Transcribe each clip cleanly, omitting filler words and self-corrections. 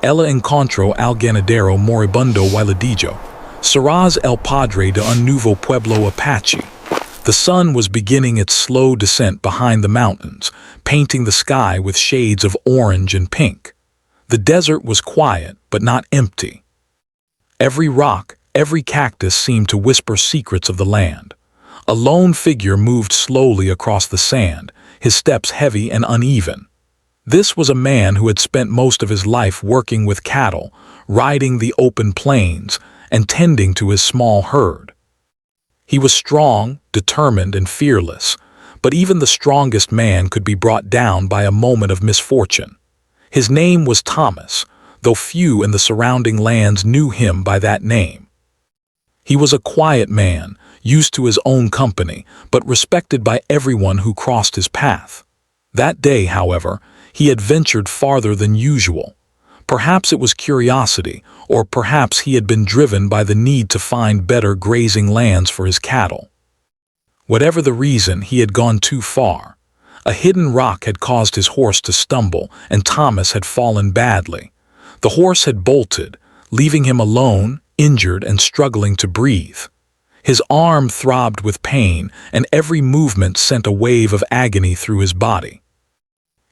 Ella encontró al ganadero moribundo dijo. Serás el padre de un nuevo pueblo apache. The sun was beginning its slow descent behind the mountains, painting the sky with shades of orange and pink. The desert was quiet, but not empty. Every rock, every cactus seemed to whisper secrets of the land. A lone figure moved slowly across the sand, his steps heavy and uneven. This was a man who had spent most of his life working with cattle, riding the open plains, and tending to his small herd. He was strong, determined, and fearless, but even the strongest man could be brought down by a moment of misfortune. His name was Thomas, though few in the surrounding lands knew him by that name. He was a quiet man, used to his own company, but respected by everyone who crossed his path. That day, however, he had ventured farther than usual. Perhaps it was curiosity, or perhaps he had been driven by the need to find better grazing lands for his cattle. Whatever the reason, he had gone too far. A hidden rock had caused his horse to stumble, and Thomas had fallen badly. The horse had bolted, leaving him alone, injured and struggling to breathe. His arm throbbed with pain, and every movement sent a wave of agony through his body.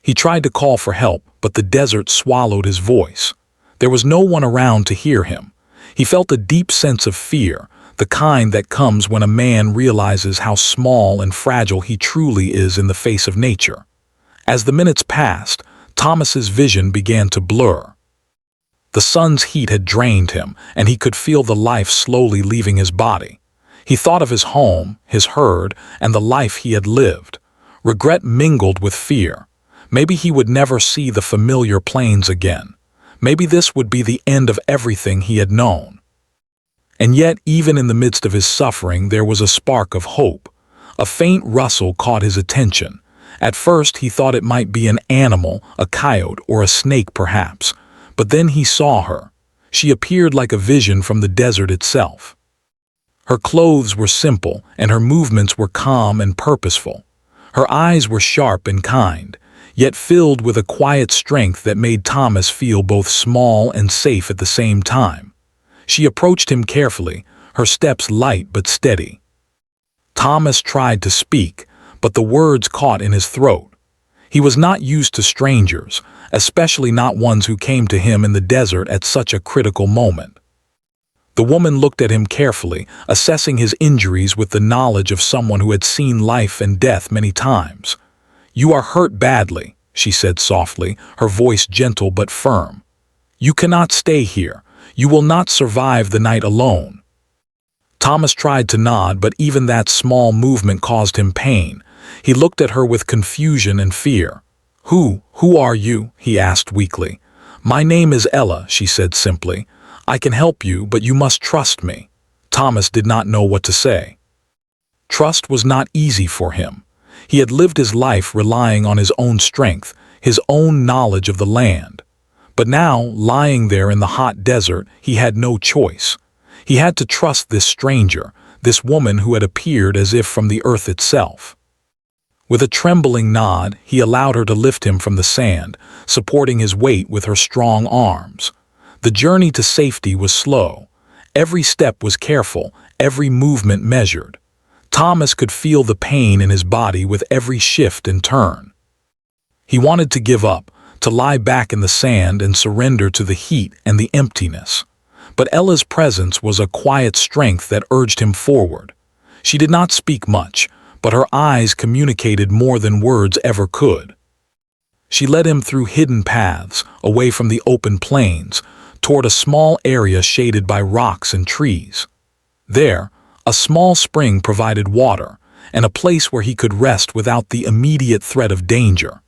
He tried to call for help, but the desert swallowed his voice. There was no one around to hear him. He felt a deep sense of fear, the kind that comes when a man realizes how small and fragile he truly is in the face of nature. As the minutes passed, Thomas's vision began to blur. The sun's heat had drained him, and he could feel the life slowly leaving his body. He thought of his home, his herd, and the life he had lived. Regret mingled with fear. Maybe he would never see the familiar plains again. Maybe this would be the end of everything he had known. And yet, even in the midst of his suffering, there was a spark of hope. A faint rustle caught his attention. At first, he thought it might be an animal, a coyote, or a snake perhaps. But then he saw her. She appeared like a vision from the desert itself. Her clothes were simple, and her movements were calm and purposeful. Her eyes were sharp and kind, yet filled with a quiet strength that made Thomas feel both small and safe at the same time. She approached him carefully, her steps light but steady. Thomas tried to speak, but the words caught in his throat. He was not used to strangers, especially not ones who came to him in the desert at such a critical moment. The woman looked at him carefully, assessing his injuries with the knowledge of someone who had seen life and death many times. "You are hurt badly," she said softly, her voice gentle but firm. "You cannot stay here. You will not survive the night alone." Thomas tried to nod, but even that small movement caused him pain. He looked at her with confusion and fear. Who are you?" he asked weakly. "My name is Ella," she said simply. "I can help you, but you must trust me." Thomas did not know what to say. Trust was not easy for him. He had lived his life relying on his own strength, his own knowledge of the land. But now, lying there in the hot desert, he had no choice. He had to trust this stranger, this woman who had appeared as if from the earth itself. With a trembling nod, he allowed her to lift him from the sand, supporting his weight with her strong arms. The journey to safety was slow. Every step was careful, every movement measured. Thomas could feel the pain in his body with every shift and turn. He wanted to give up, to lie back in the sand and surrender to the heat and the emptiness. But Ella's presence was a quiet strength that urged him forward. She did not speak much, but her eyes communicated more than words ever could. She led him through hidden paths, away from the open plains, toward a small area shaded by rocks and trees. There, a small spring provided water, and a place where he could rest without the immediate threat of danger.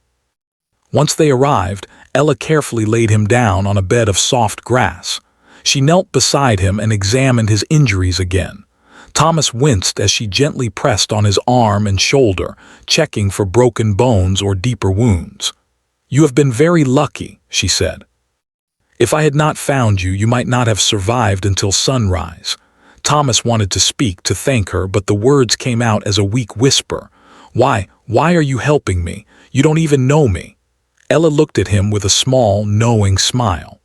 Once they arrived, Ella carefully laid him down on a bed of soft grass. She knelt beside him and examined his injuries again. Thomas winced as she gently pressed on his arm and shoulder, checking for broken bones or deeper wounds. "You have been very lucky," she said. "If I had not found you, you might not have survived until sunrise." Thomas wanted to speak, to thank her, but the words came out as a weak whisper. Why are you helping me? You don't even know me." Ella looked at him with a small, knowing smile.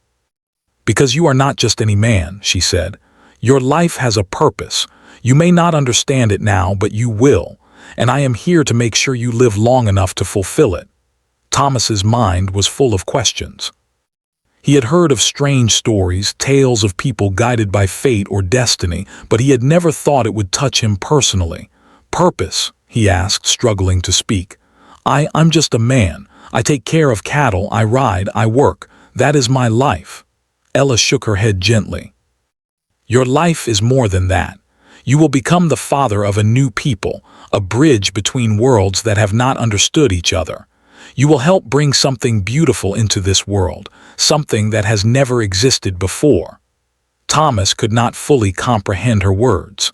"Because you are not just any man," she said. "Your life has a purpose. You may not understand it now, but you will, and I am here to make sure you live long enough to fulfill it." Thomas's mind was full of questions. He had heard of strange stories, tales of people guided by fate or destiny, but he had never thought it would touch him personally. "Purpose?" he asked, struggling to speak. I'm just a man. I take care of cattle, I ride, I work. That is my life." Ella shook her head gently. "Your life is more than that. You will become the father of a new people, a bridge between worlds that have not understood each other. You will help bring something beautiful into this world, something that has never existed before." Thomas could not fully comprehend her words.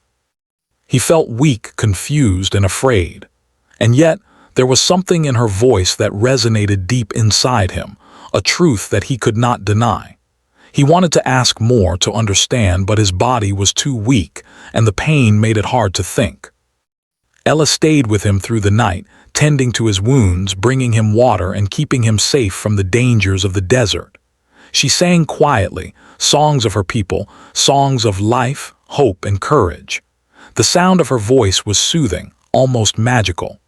He felt weak, confused, and afraid. And yet, there was something in her voice that resonated deep inside him, a truth that he could not deny. He wanted to ask more, to understand, but his body was too weak, and the pain made it hard to think. Ella stayed with him through the night, tending to his wounds, bringing him water, and keeping him safe from the dangers of the desert. She sang quietly, songs of her people, songs of life, hope, and courage. The sound of her voice was soothing, almost magical.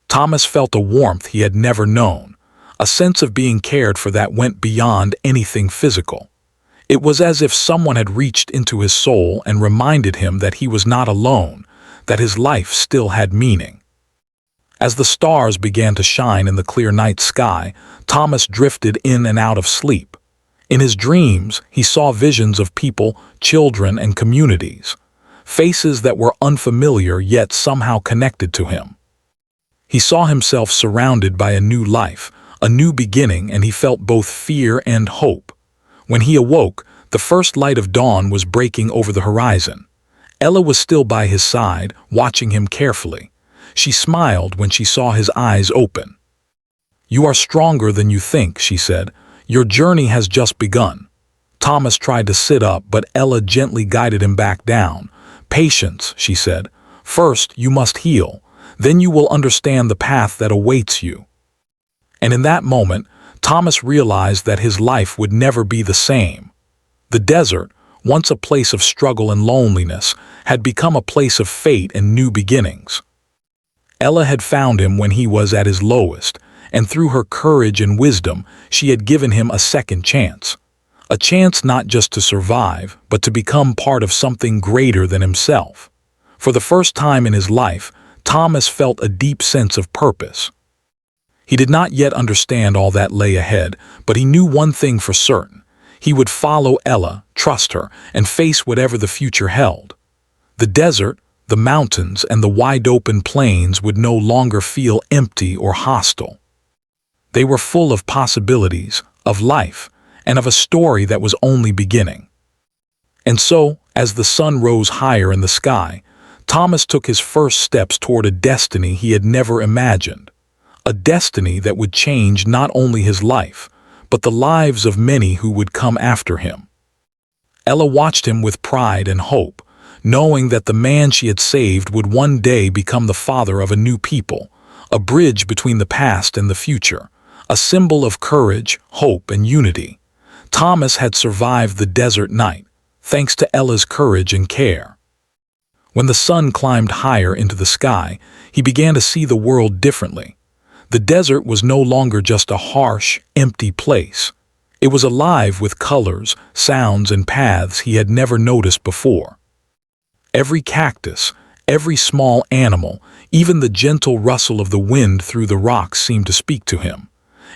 Thomas felt a warmth he had never known, a sense of being cared for that went beyond anything physical. It was as if someone had reached into his soul and reminded him that he was not alone, that his life still had meaning. As the stars began to shine in the clear night sky, Thomas drifted in and out of sleep. In his dreams, he saw visions of people, children, and communities, faces that were unfamiliar yet somehow connected to him. He saw himself surrounded by a new life, a new beginning, and he felt both fear and hope. When he awoke, the first light of dawn was breaking over the horizon. Ella was still by his side, watching him carefully. She smiled when she saw his eyes open. "You are stronger than you think," she said. "Your journey has just begun." Thomas tried to sit up, but Ella gently guided him back down. "Patience," she said. "First, you must heal. Then you will understand the path that awaits you." And in that moment, Thomas realized that his life would never be the same. The desert, once a place of struggle and loneliness, had become a place of fate and new beginnings. Ella had found him when he was at his lowest, and through her courage and wisdom, she had given him a second chance. A chance not just to survive, but to become part of something greater than himself. For the first time in his life, Thomas felt a deep sense of purpose. He did not yet understand all that lay ahead, but he knew one thing for certain. He would follow Ella, trust her, and face whatever the future held. The desert, the mountains, and the wide-open plains would no longer feel empty or hostile. They were full of possibilities, of life, and of a story that was only beginning. And so, as the sun rose higher in the sky, Thomas took his first steps toward a destiny he had never imagined. A destiny that would change not only his life, but the lives of many who would come after him. Ella watched him with pride and hope, knowing that the man she had saved would one day become the father of a new people, a bridge between the past and the future, a symbol of courage, hope, and unity. Thomas had survived the desert night, thanks to Ella's courage and care. When the sun climbed higher into the sky, he began to see the world differently. The desert was no longer just a harsh, empty place. It was alive with colors, sounds, and paths he had never noticed before. Every cactus, every small animal, even the gentle rustle of the wind through the rocks seemed to speak to him.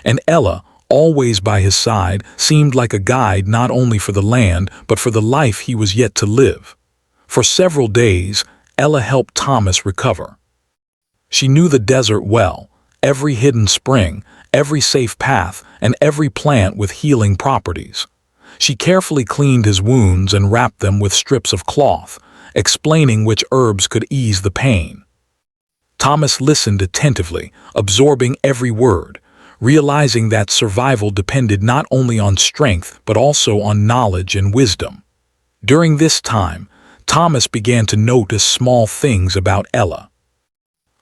And Ella, always by his side, seemed like a guide not only for the land, but for the life he was yet to live. For several days, Ella helped Thomas recover. She knew the desert well, every hidden spring, every safe path, and every plant with healing properties. She carefully cleaned his wounds and wrapped them with strips of cloth, explaining which herbs could ease the pain. Thomas listened attentively, absorbing every word, realizing that survival depended not only on strength but also on knowledge and wisdom. During this time, Thomas began to notice small things about Ella.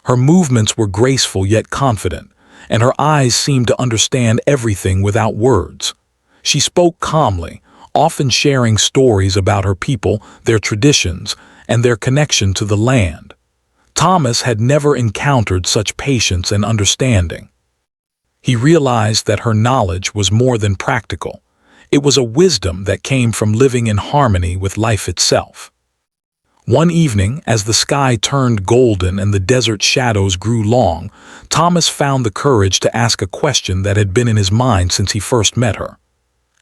Her movements were graceful yet confident, and her eyes seemed to understand everything without words. She spoke calmly, often sharing stories about her people, their traditions, and their connection to the land. Thomas had never encountered such patience and understanding. He realized that her knowledge was more than practical. It was a wisdom that came from living in harmony with life itself. One evening, as the sky turned golden and the desert shadows grew long, Thomas found the courage to ask a question that had been in his mind since he first met her.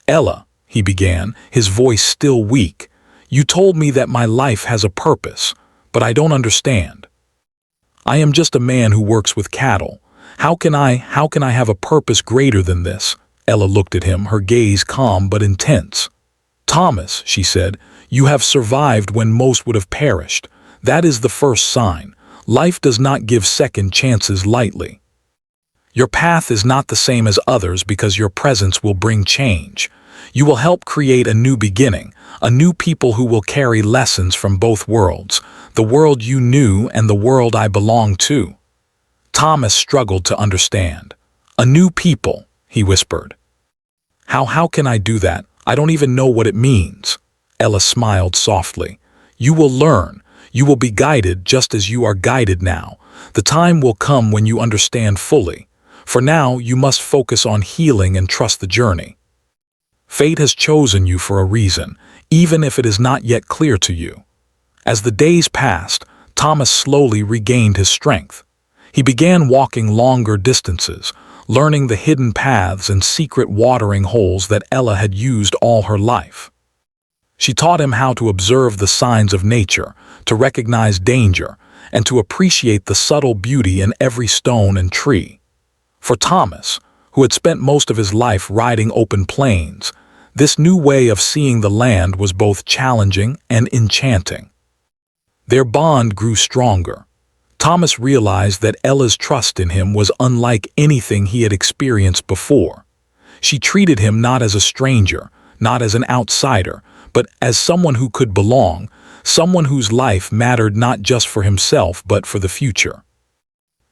"Ella," he began, his voice still weak, "you told me that my life has a purpose, but I don't understand. I am just a man who works with cattle. How can I have a purpose greater than this?" Ella looked at him, her gaze calm but intense. "Thomas," she said, "you have survived when most would have perished. That is the first sign. Life does not give second chances lightly. Your path is not the same as others because your presence will bring change. You will help create a new beginning, a new people who will carry lessons from both worlds, the world you knew and the world I belong to." Thomas struggled to understand. "A new people," he whispered. How can I do that? I don't even know what it means." Ella smiled softly. "You will learn. You will be guided just as you are guided now. The time will come when you understand fully. For now, you must focus on healing and trust the journey. Fate has chosen you for a reason, even if it is not yet clear to you." As the days passed, Thomas slowly regained his strength. He began walking longer distances, learning the hidden paths and secret watering holes that Ella had used all her life. She taught him how to observe the signs of nature, to recognize danger, and to appreciate the subtle beauty in every stone and tree. For Thomas, who had spent most of his life riding open plains, this new way of seeing the land was both challenging and enchanting. Their bond grew stronger. Thomas realized that Ella's trust in him was unlike anything he had experienced before. She treated him not as a stranger, not as an outsider, but as someone who could belong, someone whose life mattered not just for himself but for the future.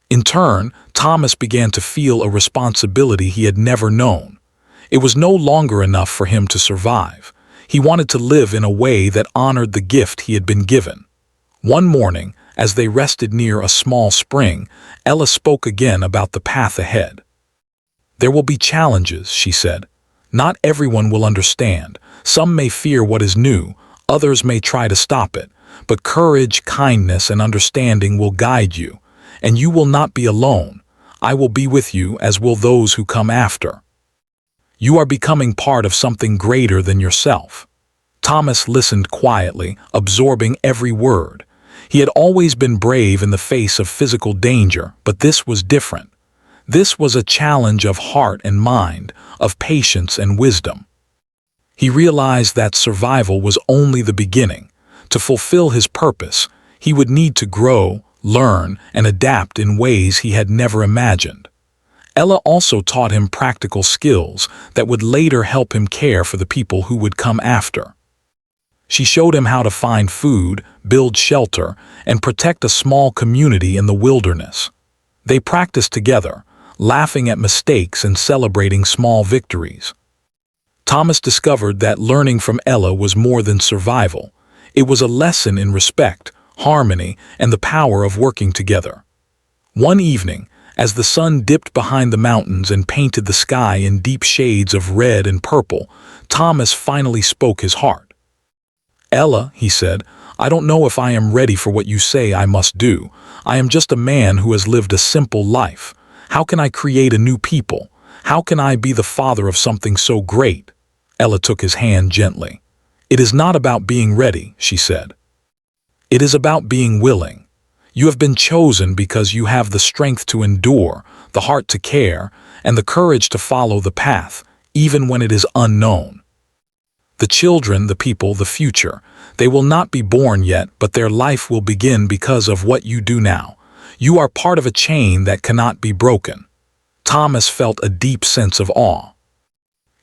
In turn, Thomas began to feel a responsibility he had never known. It was no longer enough for him to survive. He wanted to live in a way that honored the gift he had been given. One morning, as they rested near a small spring, Ella spoke again about the path ahead. "There will be challenges," she said. "Not everyone will understand. Some may fear what is new, others may try to stop it, but courage, kindness, and understanding will guide you, and you will not be alone. I will be with you, as will those who come after. You are becoming part of something greater than yourself." Thomas listened quietly, absorbing every word. He had always been brave in the face of physical danger, but this was different. This was a challenge of heart and mind, of patience and wisdom. He realized that survival was only the beginning. To fulfill his purpose, he would need to grow, learn, and adapt in ways he had never imagined. Ella also taught him practical skills that would later help him care for the people who would come after. She showed him how to find food, build shelter, and protect a small community in the wilderness. They practiced together, laughing at mistakes and celebrating small victories. Thomas discovered that learning from Ella was more than survival. It was a lesson in respect, harmony, and the power of working together. One evening, as the sun dipped behind the mountains and painted the sky in deep shades of red and purple, Thomas finally spoke his heart. "Ella," he said, "I don't know if I am ready for what you say I must do. I am just a man who has lived a simple life. How can I create a new people? How can I be the father of something so great?" Ella took his hand gently. "It is not about being ready," she said. "It is about being willing. You have been chosen because you have the strength to endure, the heart to care, and the courage to follow the path, even when it is unknown. The children, the people, the future, they will not be born yet, but their life will begin because of what you do now. You are part of a chain that cannot be broken." Thomas felt a deep sense of awe.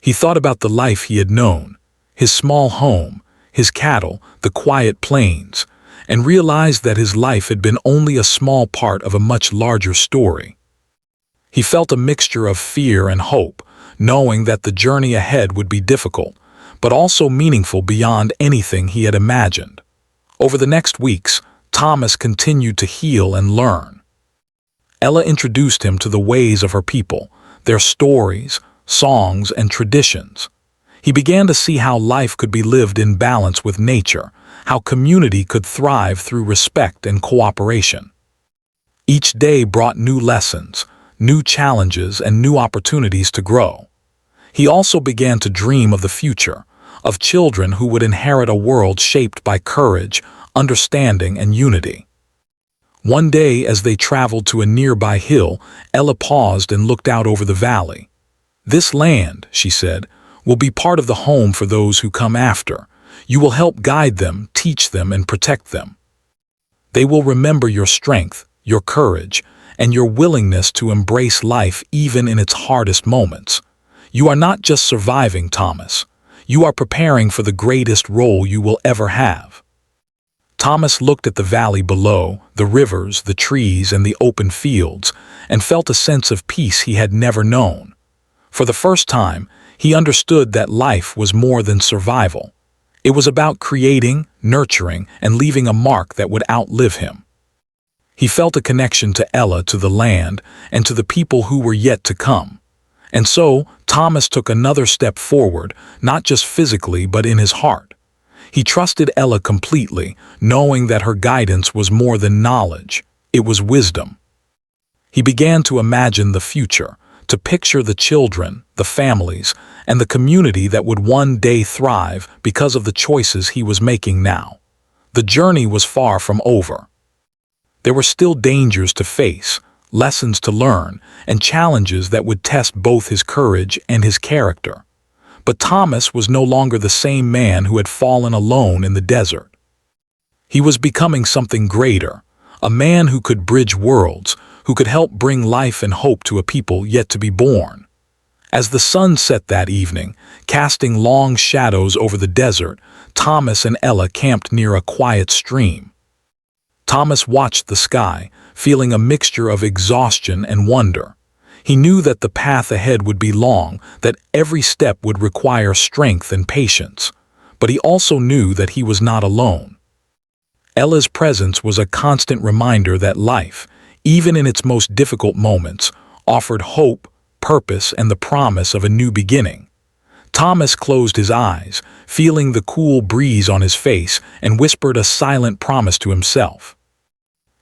He thought about the life he had known, his small home, his cattle, the quiet plains, and realized that his life had been only a small part of a much larger story. He felt a mixture of fear and hope, knowing that the journey ahead would be difficult, but also meaningful beyond anything he had imagined. Over the next weeks, Thomas continued to heal and learn. Ella introduced him to the ways of her people, their stories, songs, and traditions. He began to see how life could be lived in balance with nature, how community could thrive through respect and cooperation. Each day brought new lessons, new challenges, and new opportunities to grow. He also began to dream of the future, of children who would inherit a world shaped by courage, understanding, and unity. One day, as they traveled to a nearby hill, Ella paused and looked out over the valley. "This land," she said, "will be part of the home for those who come after. You will help guide them, teach them, and protect them. They will remember your strength, your courage, and your willingness to embrace life even in its hardest moments. You are not just surviving, Thomas. You are preparing for the greatest role you will ever have." Thomas looked at the valley below, the rivers, the trees, and the open fields, and felt a sense of peace he had never known. For the first time, he understood that life was more than survival. It was about creating, nurturing, and leaving a mark that would outlive him. He felt a connection to Ella, to the land, and to the people who were yet to come. And so, Thomas took another step forward, not just physically but in his heart. He trusted Ella completely, knowing that her guidance was more than knowledge, it was wisdom. He began to imagine the future, to picture the children, the families, and the community that would one day thrive because of the choices he was making now. The journey was far from over. There were still dangers to face, lessons to learn, and challenges that would test both his courage and his character. But Thomas was no longer the same man who had fallen alone in the desert. He was becoming something greater, a man who could bridge worlds, who could help bring life and hope to a people yet to be born. As the sun set that evening, casting long shadows over the desert, Thomas and Ella camped near a quiet stream. Thomas watched the sky, feeling a mixture of exhaustion and wonder. He knew that the path ahead would be long, that every step would require strength and patience. But he also knew that he was not alone. Ella's presence was a constant reminder that life, even in its most difficult moments, offered hope, purpose, and the promise of a new beginning. Thomas closed his eyes, feeling the cool breeze on his face, and whispered a silent promise to himself.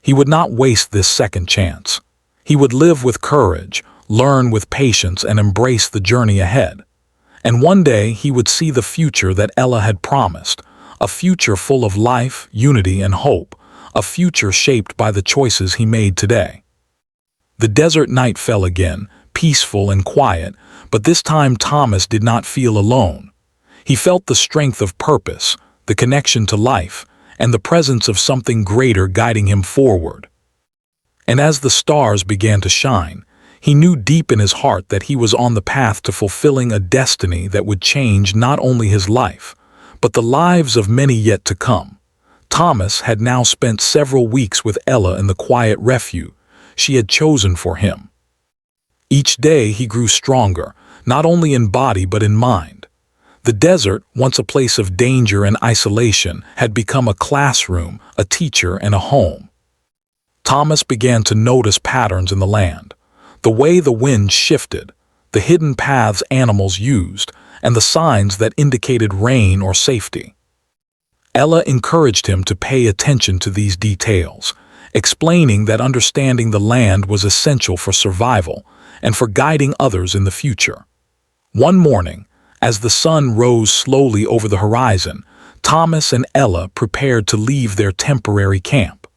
He would not waste this second chance. He would live with courage, learn with patience, and embrace the journey ahead. And one day he would see the future that Ella had promised, a future full of life, unity, and hope, a future shaped by the choices he made today. The desert night fell again, peaceful and quiet, but this time Thomas did not feel alone. He felt the strength of purpose, the connection to life, and the presence of something greater guiding him forward. And as the stars began to shine, he knew deep in his heart that he was on the path to fulfilling a destiny that would change not only his life, but the lives of many yet to come. Thomas had now spent several weeks with Ella in the quiet refuge she had chosen for him. Each day he grew stronger, not only in body but in mind. The desert, once a place of danger and isolation, had become a classroom, a teacher, and a home. Thomas began to notice patterns in the land, the way the wind shifted, the hidden paths animals used, and the signs that indicated rain or safety. Ella encouraged him to pay attention to these details, explaining that understanding the land was essential for survival and for guiding others in the future. One morning, as the sun rose slowly over the horizon, Thomas and Ella prepared to leave their temporary camp.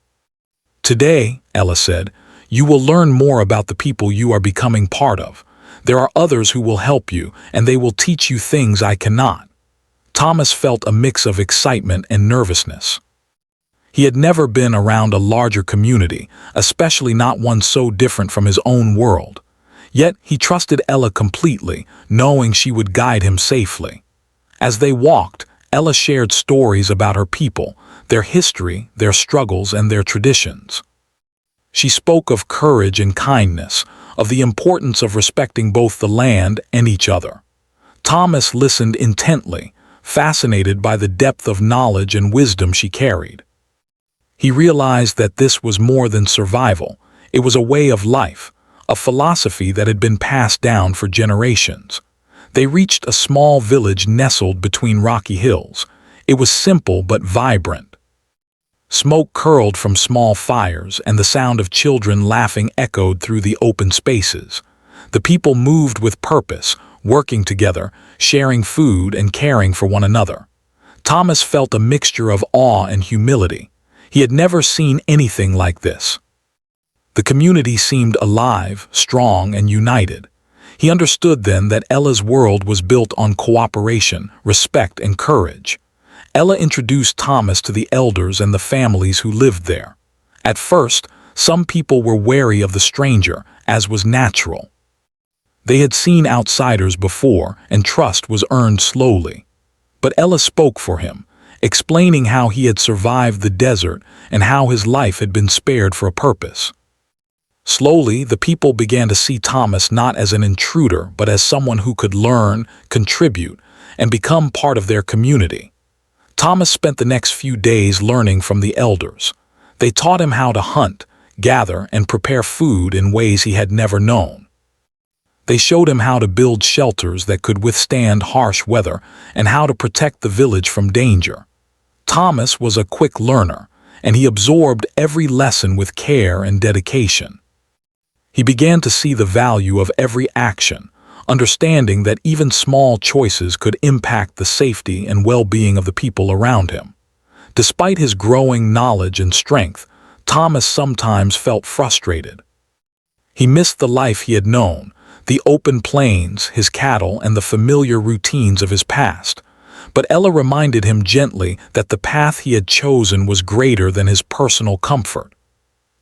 "Today," Ella said, "you will learn more about the people you are becoming part of. There are others who will help you, and they will teach you things I cannot." Thomas felt a mix of excitement and nervousness. He had never been around a larger community, especially not one so different from his own world. Yet he trusted Ella completely, knowing she would guide him safely. As they walked, Ella shared stories about her people, their history, their struggles, and their traditions. She spoke of courage and kindness, of the importance of respecting both the land and each other. Thomas listened intently, fascinated by the depth of knowledge and wisdom she carried. He realized that this was more than survival. It was a way of life, a philosophy that had been passed down for generations. They reached a small village nestled between rocky hills. It was simple but vibrant. Smoke curled from small fires, and the sound of children laughing echoed through the open spaces. The people moved with purpose, working together, sharing food and caring for one another. Thomas felt a mixture of awe and humility. He had never seen anything like this. The community seemed alive, strong, and united. He understood then that Ella's world was built on cooperation, respect, and courage. Ella introduced Thomas to the elders and the families who lived there. At first, some people were wary of the stranger, as was natural. They had seen outsiders before, and trust was earned slowly. But Ella spoke for him, explaining how he had survived the desert and how his life had been spared for a purpose. Slowly, the people began to see Thomas not as an intruder, but as someone who could learn, contribute, and become part of their community. Thomas spent the next few days learning from the elders. They taught him how to hunt, gather, and prepare food in ways he had never known. They showed him how to build shelters that could withstand harsh weather and how to protect the village from danger. Thomas was a quick learner, and he absorbed every lesson with care and dedication. He began to see the value of every action, understanding that even small choices could impact the safety and well-being of the people around him. Despite his growing knowledge and strength, Thomas sometimes felt frustrated. He missed the life he had known, the open plains, his cattle, and the familiar routines of his past. But Ella reminded him gently that the path he had chosen was greater than his personal comfort.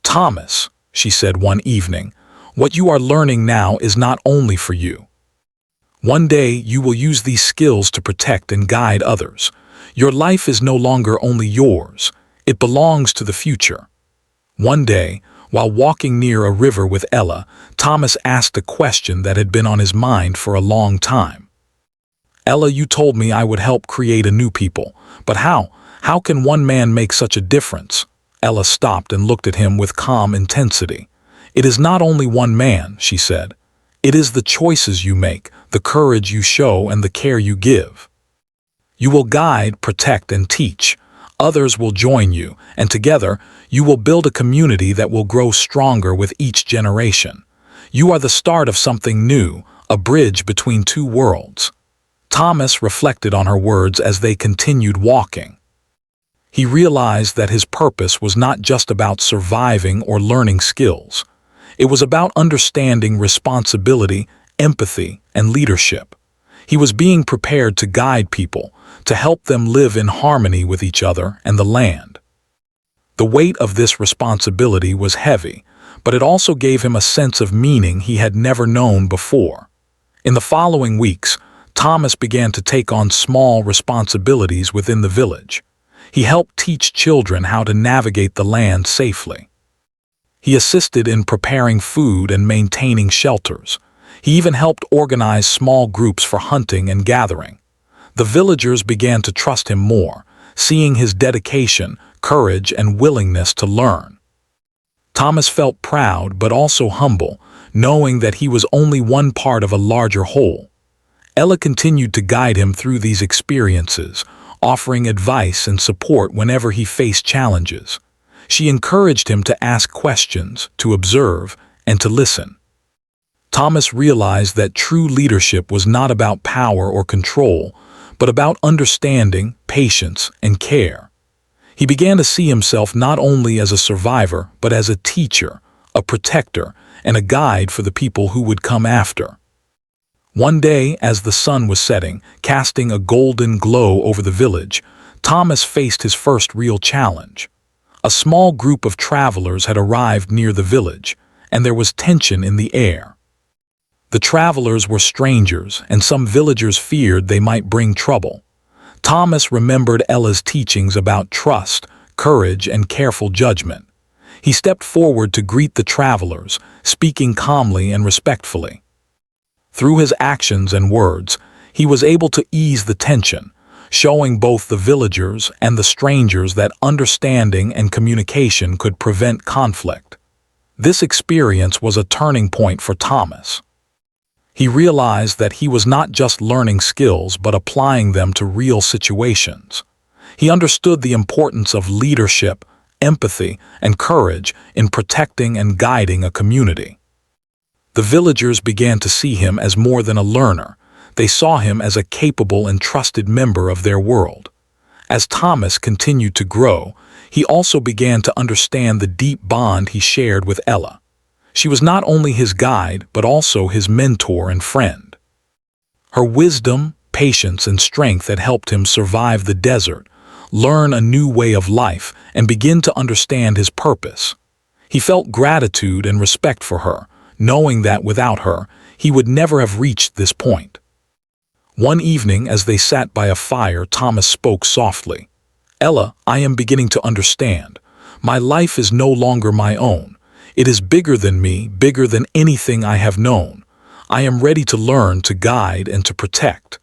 "Thomas," she said one evening, "what you are learning now is not only for you. One day you will use these skills to protect and guide others. Your life is no longer only yours, it belongs to the future." One day, while walking near a river with Ella, Thomas asked a question that had been on his mind for a long time. "Ella, you told me I would help create a new people, but how? How can one man make such a difference?" Ella stopped and looked at him with calm intensity. "It is not only one man," she said. "It is the choices you make, the courage you show, and the care you give. You will guide, protect, and teach. Others will join you, and together, you will build a community that will grow stronger with each generation. You are the start of something new, a bridge between two worlds." Thomas reflected on her words as they continued walking. He realized that his purpose was not just about surviving or learning skills. It was about understanding responsibility, empathy, and leadership. He was being prepared to guide people, to help them live in harmony with each other and the land. The weight of this responsibility was heavy, but it also gave him a sense of meaning he had never known before. In the following weeks, Thomas began to take on small responsibilities within the village. He helped teach children how to navigate the land safely. He assisted in preparing food and maintaining shelters. He even helped organize small groups for hunting and gathering. The villagers began to trust him more, seeing his dedication, courage, and willingness to learn. Thomas felt proud but also humble, knowing that he was only one part of a larger whole. Ella continued to guide him through these experiences, offering advice and support whenever he faced challenges. She encouraged him to ask questions, to observe, and to listen. Thomas realized that true leadership was not about power or control, but about understanding, patience, and care. He began to see himself not only as a survivor, but as a teacher, a protector, and a guide for the people who would come after. One day, as the sun was setting, casting a golden glow over the village, Thomas faced his first real challenge. A small group of travelers had arrived near the village, and there was tension in the air. The travelers were strangers, and some villagers feared they might bring trouble. Thomas remembered Ella's teachings about trust, courage, and careful judgment. He stepped forward to greet the travelers, speaking calmly and respectfully. Through his actions and words, he was able to ease the tension, showing both the villagers and the strangers that understanding and communication could prevent conflict. This experience was a turning point for Thomas. He realized that he was not just learning skills but applying them to real situations. He understood the importance of leadership, empathy, and courage in protecting and guiding a community. The villagers began to see him as more than a learner. They saw him as a capable and trusted member of their world. As Thomas continued to grow, he also began to understand the deep bond he shared with Ella. She was not only his guide, but also his mentor and friend. Her wisdom, patience, and strength had helped him survive the desert, learn a new way of life, and begin to understand his purpose. He felt gratitude and respect for her, knowing that without her, he would never have reached this point. One evening, as they sat by a fire, Thomas spoke softly. "Ella, I am beginning to understand. My life is no longer my own. It is bigger than me, bigger than anything I have known. I am ready to learn, to guide, and to protect.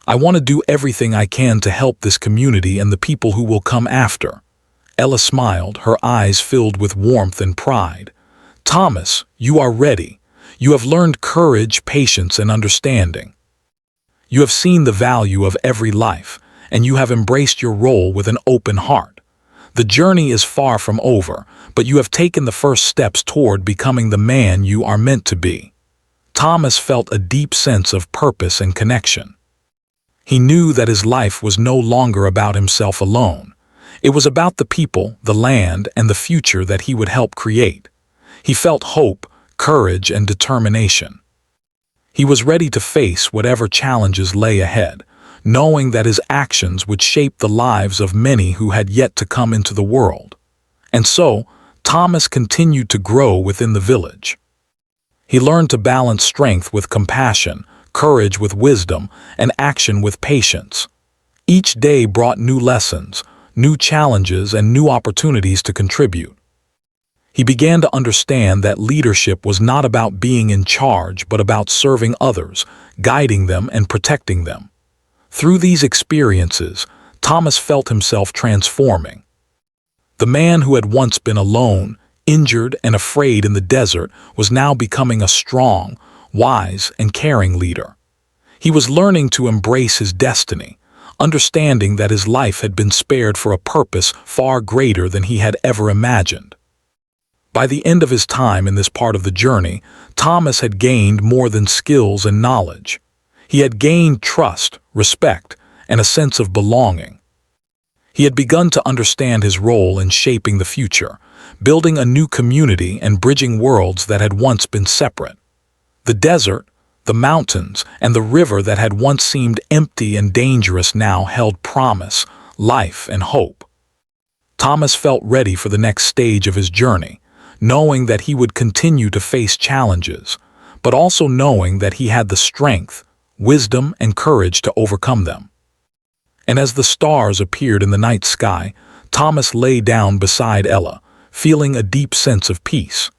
I want to do everything I can to help this community and the people who will come after." Ella smiled, her eyes filled with warmth and pride. "Thomas, you are ready. You have learned courage, patience, and understanding. You have seen the value of every life, and you have embraced your role with an open heart. The journey is far from over, but you have taken the first steps toward becoming the man you are meant to be." Thomas felt a deep sense of purpose and connection. He knew that his life was no longer about himself alone. It was about the people, the land, and the future that he would help create. He felt hope, courage, and determination. He was ready to face whatever challenges lay ahead, knowing that his actions would shape the lives of many who had yet to come into the world. And so, Thomas continued to grow within the village. He learned to balance strength with compassion, courage with wisdom, and action with patience. Each day brought new lessons, new challenges, and new opportunities to contribute. He began to understand that leadership was not about being in charge, but about serving others, guiding them, and protecting them. Through these experiences, Thomas felt himself transforming. The man who had once been alone, injured, and afraid in the desert was now becoming a strong, wise, and caring leader. He was learning to embrace his destiny, understanding that his life had been spared for a purpose far greater than he had ever imagined. By the end of his time in this part of the journey, Thomas had gained more than skills and knowledge. He had gained trust, respect, and a sense of belonging. He had begun to understand his role in shaping the future, building a new community and bridging worlds that had once been separate. The desert, the mountains, and the river that had once seemed empty and dangerous now held promise, life, and hope. Thomas felt ready for the next stage of his journey, knowing that he would continue to face challenges, but also knowing that he had the strength, wisdom, and courage to overcome them. And as the stars appeared in the night sky, Thomas lay down beside Ella, feeling a deep sense of peace.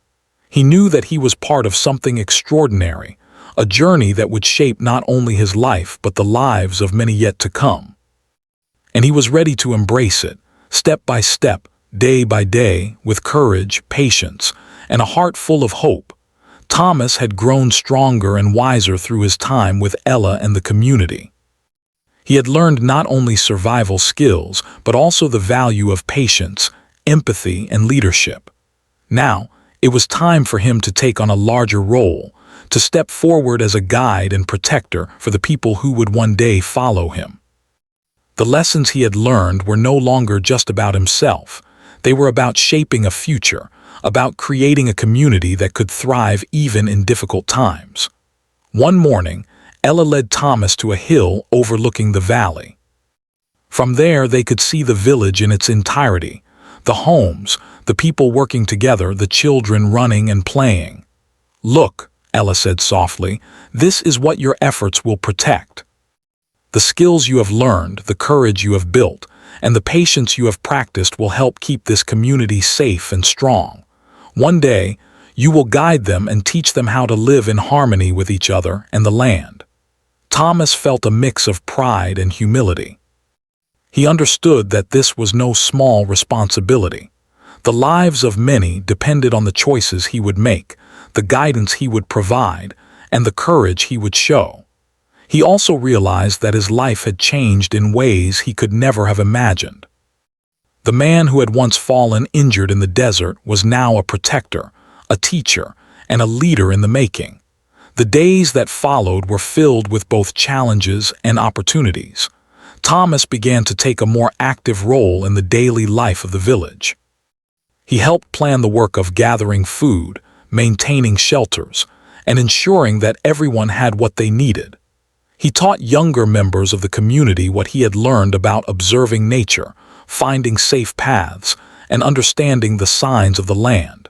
He knew that he was part of something extraordinary, a journey that would shape not only his life but the lives of many yet to come. And he was ready to embrace it, step by step, day by day, with courage, patience, and a heart full of hope. Thomas had grown stronger and wiser through his time with Ella and the community. He had learned not only survival skills, but also the value of patience, empathy, and leadership. Now, it was time for him to take on a larger role, to step forward as a guide and protector for the people who would one day follow him. The lessons he had learned were no longer just about himself. They were about shaping a future, about creating a community that could thrive even in difficult times. One morning, Ella led Thomas to a hill overlooking the valley. From there, they could see the village in its entirety, the homes, the people working together, the children running and playing. "Look," Ella said softly, "this is what your efforts will protect. The skills you have learned, the courage you have built, and the patience you have practiced will help keep this community safe and strong. One day, you will guide them and teach them how to live in harmony with each other and the land." Thomas felt a mix of pride and humility. He understood that this was no small responsibility. The lives of many depended on the choices he would make, the guidance he would provide, and the courage he would show. He also realized that his life had changed in ways he could never have imagined. The man who had once fallen injured in the desert was now a protector, a teacher, and a leader in the making. The days that followed were filled with both challenges and opportunities. Thomas began to take a more active role in the daily life of the village. He helped plan the work of gathering food, maintaining shelters, and ensuring that everyone had what they needed. He taught younger members of the community what he had learned about observing nature, finding safe paths, and understanding the signs of the land.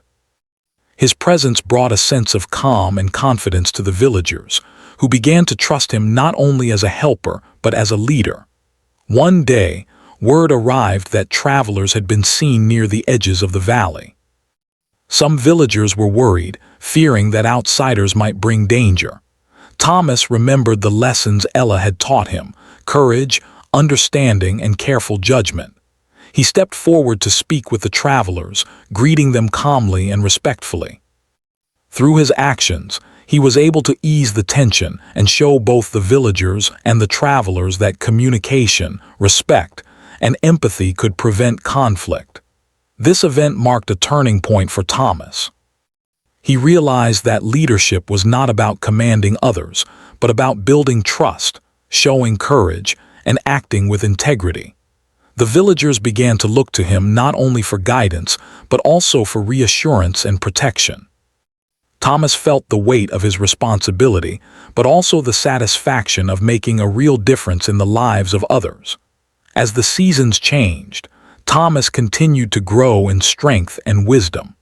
His presence brought a sense of calm and confidence to the villagers, who began to trust him not only as a helper but as a leader. One day, word arrived that travelers had been seen near the edges of the valley. Some villagers were worried, fearing that outsiders might bring danger. Thomas remembered the lessons Ella had taught him: courage, understanding, and careful judgment. He stepped forward to speak with the travelers, greeting them calmly and respectfully. Through his actions, he was able to ease the tension and show both the villagers and the travelers that communication, respect, and empathy could prevent conflict. This event marked a turning point for Thomas. He realized that leadership was not about commanding others, but about building trust, showing courage, and acting with integrity. The villagers began to look to him not only for guidance, but also for reassurance and protection. Thomas felt the weight of his responsibility, but also the satisfaction of making a real difference in the lives of others. As the seasons changed, Thomas continued to grow in strength and wisdom.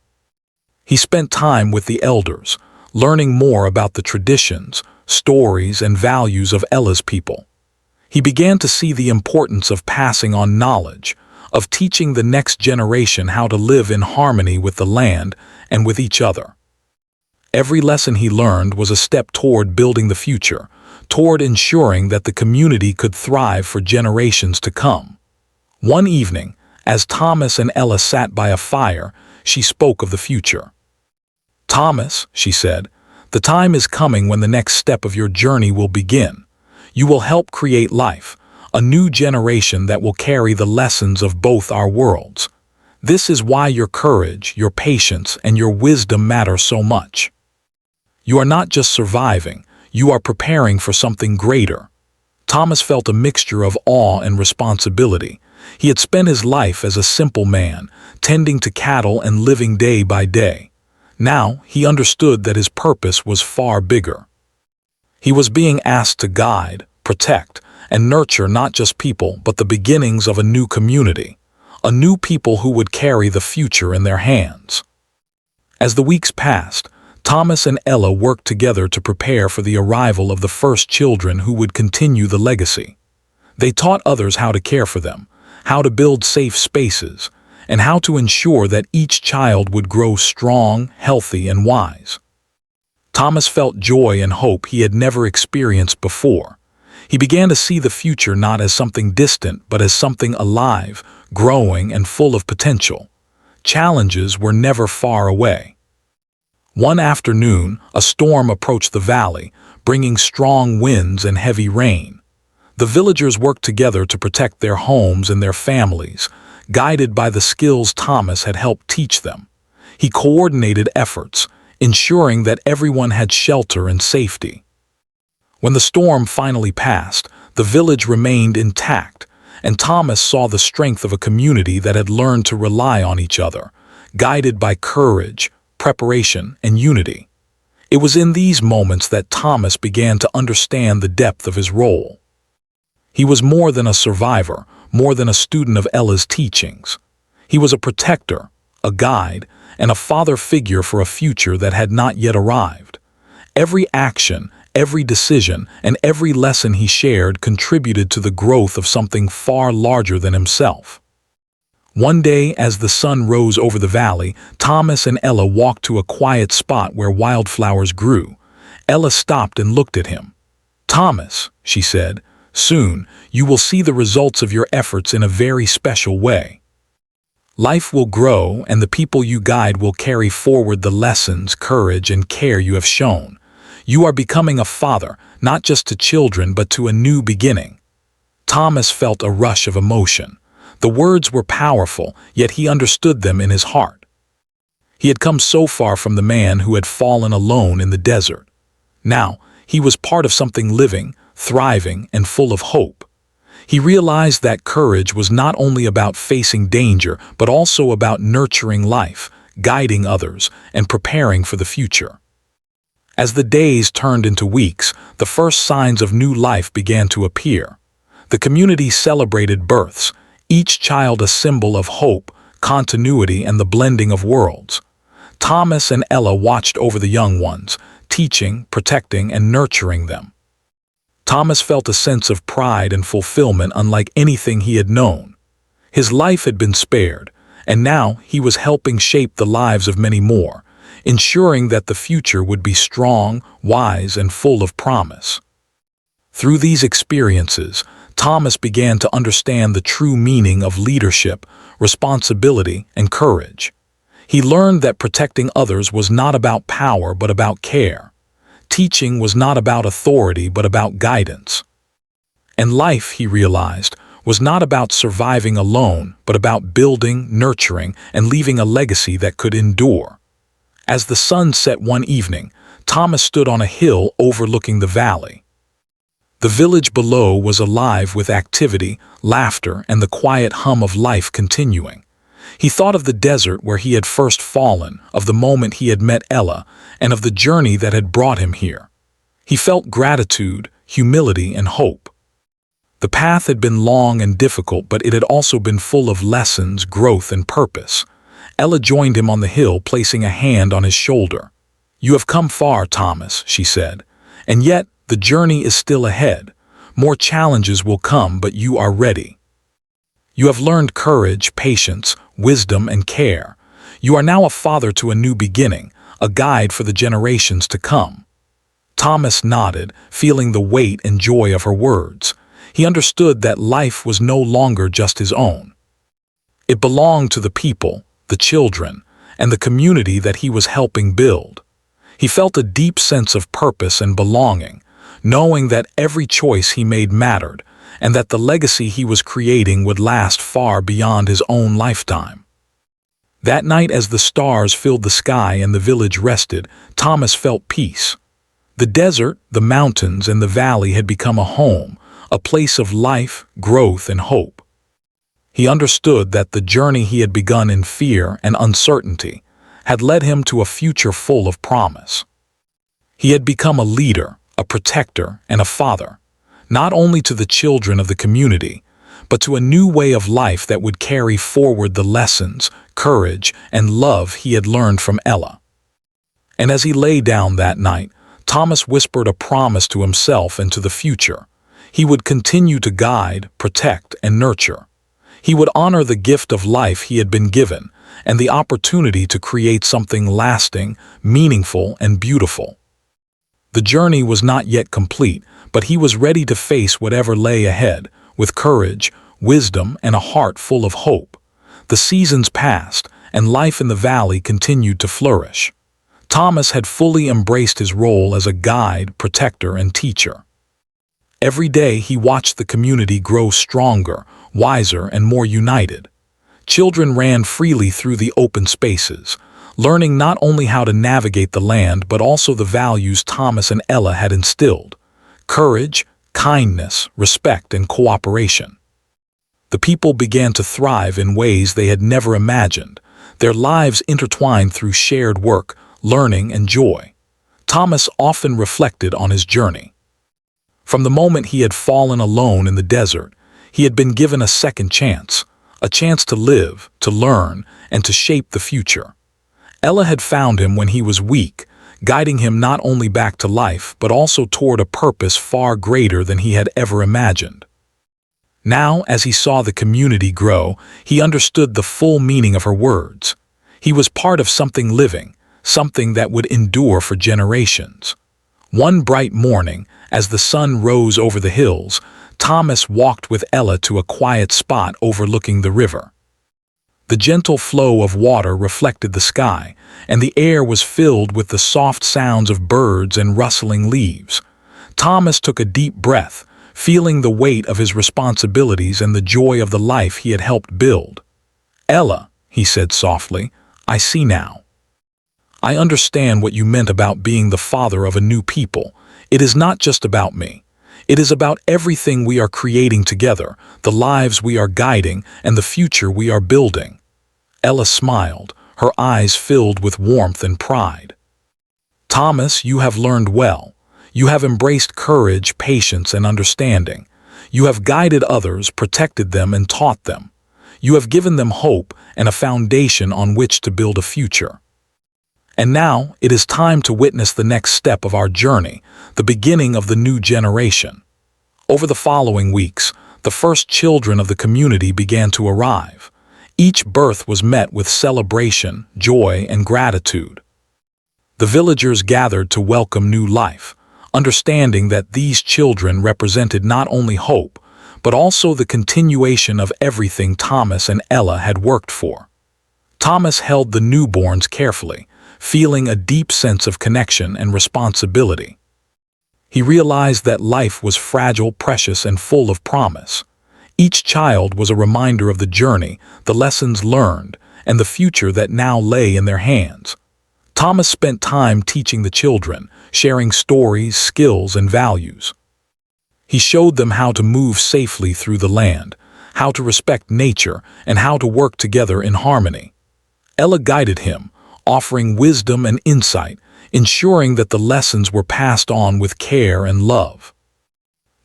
He spent time with the elders, learning more about the traditions, stories, and values of Ella's people. He began to see the importance of passing on knowledge, of teaching the next generation how to live in harmony with the land and with each other. Every lesson he learned was a step toward building the future, toward ensuring that the community could thrive for generations to come. One evening, as Thomas and Ella sat by a fire, she spoke of the future. "Thomas," she said, "the time is coming when the next step of your journey will begin. You will help create life, a new generation that will carry the lessons of both our worlds. This is why your courage, your patience, and your wisdom matter so much. You are not just surviving, you are preparing for something greater." Thomas felt a mixture of awe and responsibility. He had spent his life as a simple man, tending to cattle and living day by day. Now he understood that his purpose was far bigger. He was being asked to guide, protect, and nurture not just people but the beginnings of a new community, a new people who would carry the future in their hands. As the weeks passed, Thomas and Ella worked together to prepare for the arrival of the first children who would continue the legacy. They taught others how to care for them, how to build safe spaces, and how to ensure that each child would grow strong, healthy, and wise. Thomas felt joy and hope he had never experienced before. He began to see the future not as something distant, but as something alive, growing, and full of potential. Challenges were never far away. One afternoon, a storm approached the valley, bringing strong winds and heavy rain. The villagers worked together to protect their homes and their families, guided by the skills Thomas had helped teach them. He coordinated efforts, ensuring that everyone had shelter and safety. When the storm finally passed, the village remained intact, and Thomas saw the strength of a community that had learned to rely on each other, guided by courage, preparation, and unity. It was in these moments that Thomas began to understand the depth of his role. He was more than a survivor, more than a student of Ella's teachings. He was a protector, a guide, and a father figure for a future that had not yet arrived. Every action, every decision, and every lesson he shared contributed to the growth of something far larger than himself. One day, as the sun rose over the valley, Thomas and Ella walked to a quiet spot where wildflowers grew. Ella stopped and looked at him. "Thomas," she said, "soon you will see the results of your efforts in a very special way. Life will grow, and the people you guide will carry forward the lessons, courage, and care you have shown. You are becoming a father, not just to children but to a new beginning." Thomas felt a rush of emotion. The words were powerful, yet he understood them in his heart. He had come so far from the man who had fallen alone in the desert. Now, he was part of something living, thriving, and full of hope. He realized that courage was not only about facing danger, but also about nurturing life, guiding others, and preparing for the future. As the days turned into weeks, the first signs of new life began to appear. The community celebrated births, each child a symbol of hope, continuity, and the blending of worlds. Thomas and Ella watched over the young ones, teaching, protecting, and nurturing them. Thomas felt a sense of pride and fulfillment unlike anything he had known. His life had been spared, and now he was helping shape the lives of many more, ensuring that the future would be strong, wise, and full of promise. Through these experiences, Thomas began to understand the true meaning of leadership, responsibility, and courage. He learned that protecting others was not about power but about care. Teaching was not about authority but about guidance. And life, he realized, was not about surviving alone but about building, nurturing, and leaving a legacy that could endure. As the sun set one evening, Thomas stood on a hill overlooking the valley. The village below was alive with activity, laughter, and the quiet hum of life continuing. He thought of the desert where he had first fallen, of the moment he had met Ella, and of the journey that had brought him here. He felt gratitude, humility, and hope. The path had been long and difficult, but it had also been full of lessons, growth, and purpose. Ella joined him on the hill, placing a hand on his shoulder. "You have come far, Thomas," she said, "and yet the journey is still ahead. More challenges will come, but you are ready. You have learned courage, patience, wisdom, and care. You are now a father to a new beginning, a guide for the generations to come." Thomas nodded, feeling the weight and joy of her words. He understood that life was no longer just his own. It belonged to the people, the children, and the community that he was helping build. He felt a deep sense of purpose and belonging, knowing that every choice he made mattered, and that the legacy he was creating would last far beyond his own lifetime. That night, as the stars filled the sky and the village rested, Thomas felt peace. The desert, the mountains, and the valley had become a home, a place of life, growth, and hope. He understood that the journey he had begun in fear and uncertainty had led him to a future full of promise. He had become a leader, a protector, and a father, not only to the children of the community, but to a new way of life that would carry forward the lessons, courage, and love he had learned from Ella. And as he lay down that night, Thomas whispered a promise to himself and to the future. He would continue to guide, protect, and nurture. He would honor the gift of life he had been given and the opportunity to create something lasting, meaningful, and beautiful. The journey was not yet complete, but he was ready to face whatever lay ahead, with courage, wisdom, and a heart full of hope. The seasons passed, and life in the valley continued to flourish. Thomas had fully embraced his role as a guide, protector, and teacher. Every day he watched the community grow stronger, wiser, and more united. Children ran freely through the open spaces, learning not only how to navigate the land but also the values Thomas and Ella had instilled: courage, kindness, respect, and cooperation. The people began to thrive in ways they had never imagined, their lives intertwined through shared work, learning, and joy. Thomas often reflected on his journey. From the moment he had fallen alone in the desert, he had been given a second chance, a chance to live, to learn, and to shape the future. Ella had found him when he was weak, guiding him not only back to life but also toward a purpose far greater than he had ever imagined. Now, as he saw the community grow, he understood the full meaning of her words. He was part of something living, something that would endure for generations. One bright morning, as the sun rose over the hills, Thomas walked with Ella to a quiet spot overlooking the river. The gentle flow of water reflected the sky, and the air was filled with the soft sounds of birds and rustling leaves. Thomas took a deep breath, feeling the weight of his responsibilities and the joy of the life he had helped build. "Ella," he said softly, "I see now. I understand what you meant about being the father of a new people. It is not just about me. It is about everything we are creating together, the lives we are guiding, and the future we are building." Ella smiled, her eyes filled with warmth and pride. "Thomas, you have learned well. You have embraced courage, patience, and understanding. You have guided others, protected them, and taught them. You have given them hope and a foundation on which to build a future. And now it is time to witness the next step of our journey, the beginning of the new generation." Over the following weeks, the first children of the community began to arrive. Each birth was met with celebration, joy, and gratitude. The villagers gathered to welcome new life, understanding that these children represented not only hope, but also the continuation of everything Thomas and Ella had worked for. Thomas held the newborns carefully, feeling a deep sense of connection and responsibility. He realized that life was fragile, precious, and full of promise. Each child was a reminder of the journey, the lessons learned, and the future that now lay in their hands. Thomas spent time teaching the children, sharing stories, skills, and values. He showed them how to move safely through the land, how to respect nature, and how to work together in harmony. Ella guided him, offering wisdom and insight, ensuring that the lessons were passed on with care and love.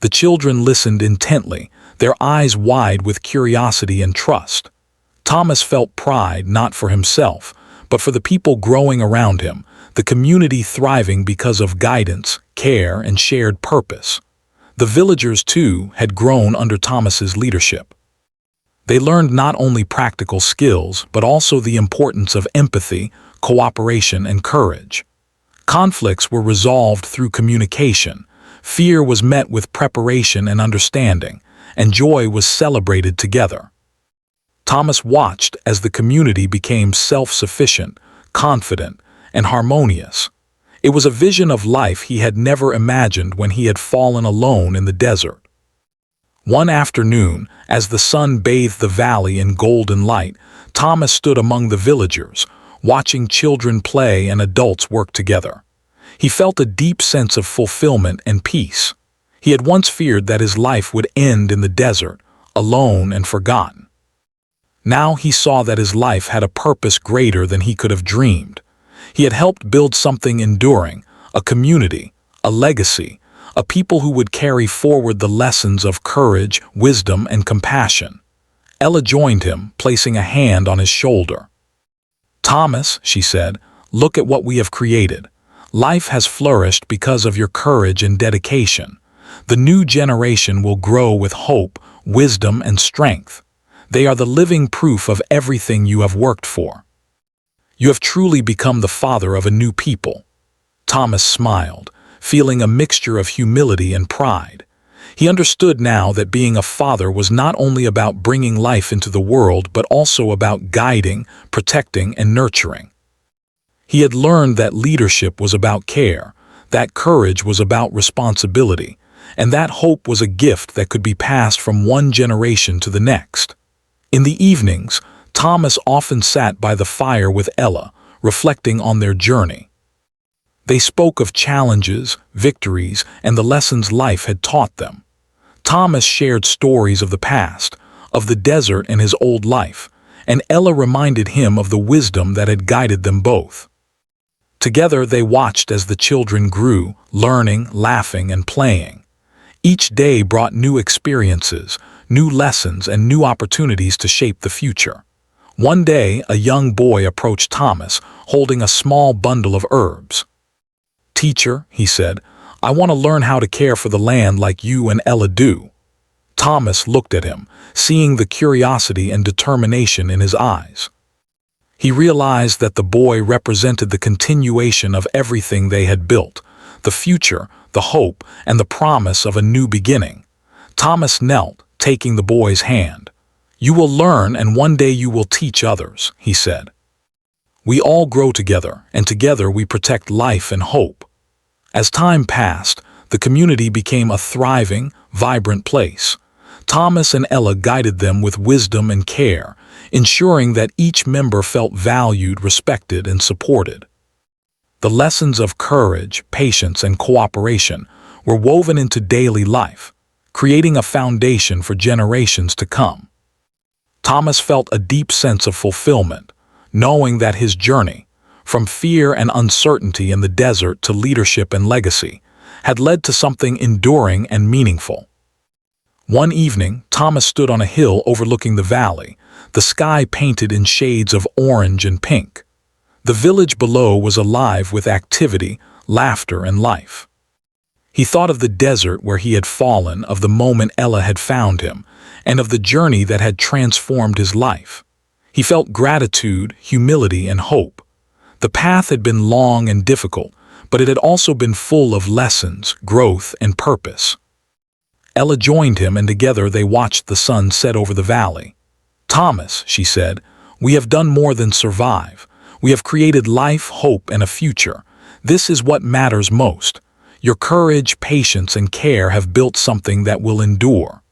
The children listened intently, their eyes wide with curiosity and trust. Thomas felt pride not for himself, but for the people growing around him, the community thriving because of guidance, care, and shared purpose. The villagers, too, had grown under Thomas's leadership. They learned not only practical skills, but also the importance of empathy, cooperation, and courage. Conflicts were resolved through communication, fear was met with preparation and understanding, and joy was celebrated together. Thomas watched as the community became self-sufficient, confident, and harmonious. It was a vision of life he had never imagined when he had fallen alone in the desert. One afternoon, as the sun bathed the valley in golden light, Thomas stood among the villagers, watching children play and adults work together. He felt a deep sense of fulfillment and peace. He had once feared that his life would end in the desert, alone and forgotten. Now he saw that his life had a purpose greater than he could have dreamed. He had helped build something enduring, a community, a legacy, a people who would carry forward the lessons of courage, wisdom, and compassion. Ella joined him, placing a hand on his shoulder. "Thomas," she said, "look at what we have created. Life has flourished because of your courage and dedication. The new generation will grow with hope, wisdom, and strength. They are the living proof of everything you have worked for. You have truly become the father of a new people." Thomas smiled, feeling a mixture of humility and pride. He understood now that being a father was not only about bringing life into the world, but also about guiding, protecting, and nurturing. He had learned that leadership was about care, that courage was about responsibility, and that hope was a gift that could be passed from one generation to the next. In the evenings, Thomas often sat by the fire with Ella, reflecting on their journey. They spoke of challenges, victories, and the lessons life had taught them. Thomas shared stories of the past, of the desert and his old life, and Ella reminded him of the wisdom that had guided them both. Together they watched as the children grew, learning, laughing, and playing. Each day brought new experiences, new lessons, and new opportunities to shape the future. One day, a young boy approached Thomas, holding a small bundle of herbs. "Teacher," he said, "I want to learn how to care for the land like you and Ella do." Thomas looked at him, seeing the curiosity and determination in his eyes. He realized that the boy represented the continuation of everything they had built, the future, the hope, and the promise of a new beginning. Thomas knelt, taking the boy's hand. "You will learn, and one day you will teach others," he said. "We all grow together, and together we protect life and hope." As time passed, the community became a thriving, vibrant place. Thomas and Ella guided them with wisdom and care, ensuring that each member felt valued, respected, and supported. The lessons of courage, patience, and cooperation were woven into daily life, creating a foundation for generations to come. Thomas felt a deep sense of fulfillment, knowing that his journey, from fear and uncertainty in the desert to leadership and legacy, had led to something enduring and meaningful. One evening, Thomas stood on a hill overlooking the valley, the sky painted in shades of orange and pink. The village below was alive with activity, laughter, and life. He thought of the desert where he had fallen, of the moment Ella had found him, and of the journey that had transformed his life. He felt gratitude, humility, and hope. The path had been long and difficult, but it had also been full of lessons, growth, and purpose. Ella joined him, and together they watched the sun set over the valley. "Thomas," she said, "we have done more than survive. We have created life, hope, and a future. This is what matters most. Your courage, patience, and care have built something that will endure."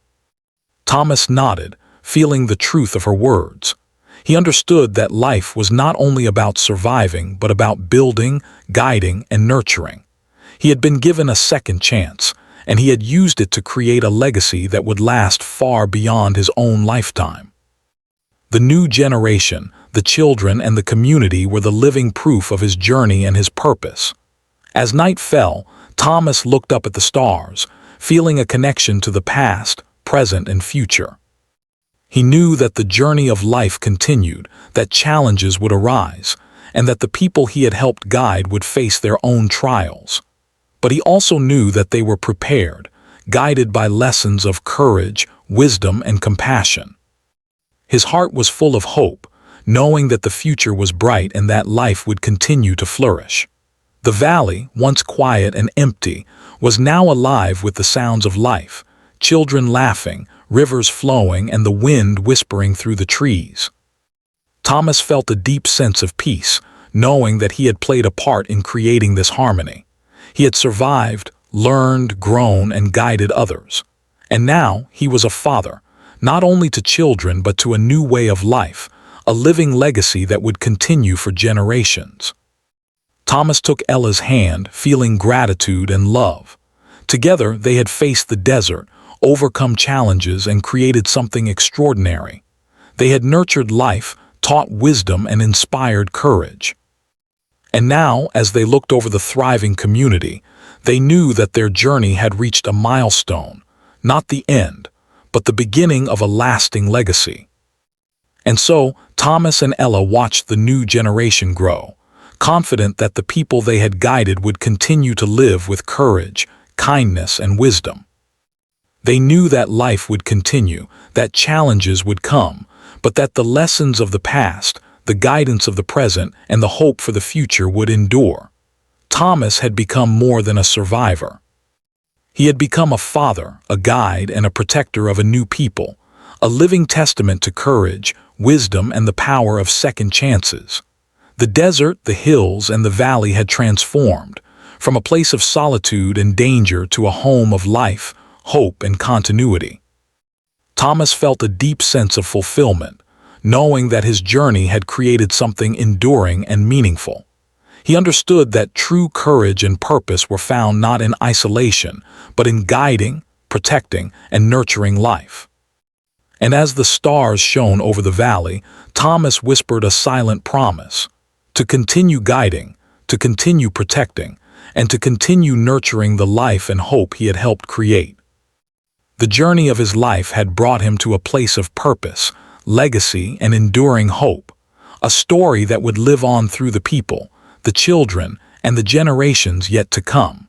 Thomas nodded, feeling the truth of her words. He understood that life was not only about surviving, but about building, guiding, and nurturing. He had been given a second chance, and he had used it to create a legacy that would last far beyond his own lifetime. The new generation, the children, and the community were the living proof of his journey and his purpose. As night fell, Thomas looked up at the stars, feeling a connection to the past, present, and future. He knew that the journey of life continued, that challenges would arise, and that the people he had helped guide would face their own trials. But he also knew that they were prepared, guided by lessons of courage, wisdom, and compassion. His heart was full of hope, knowing that the future was bright and that life would continue to flourish. The valley, once quiet and empty, was now alive with the sounds of life, children laughing, rivers flowing, and the wind whispering through the trees. Thomas felt a deep sense of peace, knowing that he had played a part in creating this harmony. He had survived, learned, grown, and guided others. And now he was a father, not only to children but to a new way of life, a living legacy that would continue for generations. Thomas took Ella's hand, feeling gratitude and love. Together they had faced the desert, overcome challenges, and created something extraordinary. They had nurtured life, taught wisdom, and inspired courage. And now, as they looked over the thriving community, they knew that their journey had reached a milestone, not the end, but the beginning of a lasting legacy. And so, Thomas and Ella watched the new generation grow, confident that the people they had guided would continue to live with courage, kindness, and wisdom. They knew that life would continue, that challenges would come, but that the lessons of the past, the guidance of the present, and the hope for the future would endure. Thomas had become more than a survivor. He had become a father, a guide, and a protector of a new people, a living testament to courage, wisdom, and the power of second chances. The desert, the hills, and the valley had transformed, from a place of solitude and danger to a home of life, hope, and continuity. Thomas felt a deep sense of fulfillment, knowing that his journey had created something enduring and meaningful. He understood that true courage and purpose were found not in isolation, but in guiding, protecting, and nurturing life. And as the stars shone over the valley, Thomas whispered a silent promise: to continue guiding, to continue protecting, and to continue nurturing the life and hope he had helped create. The journey of his life had brought him to a place of purpose, legacy, and enduring hope, a story that would live on through the people, the children, and the generations yet to come.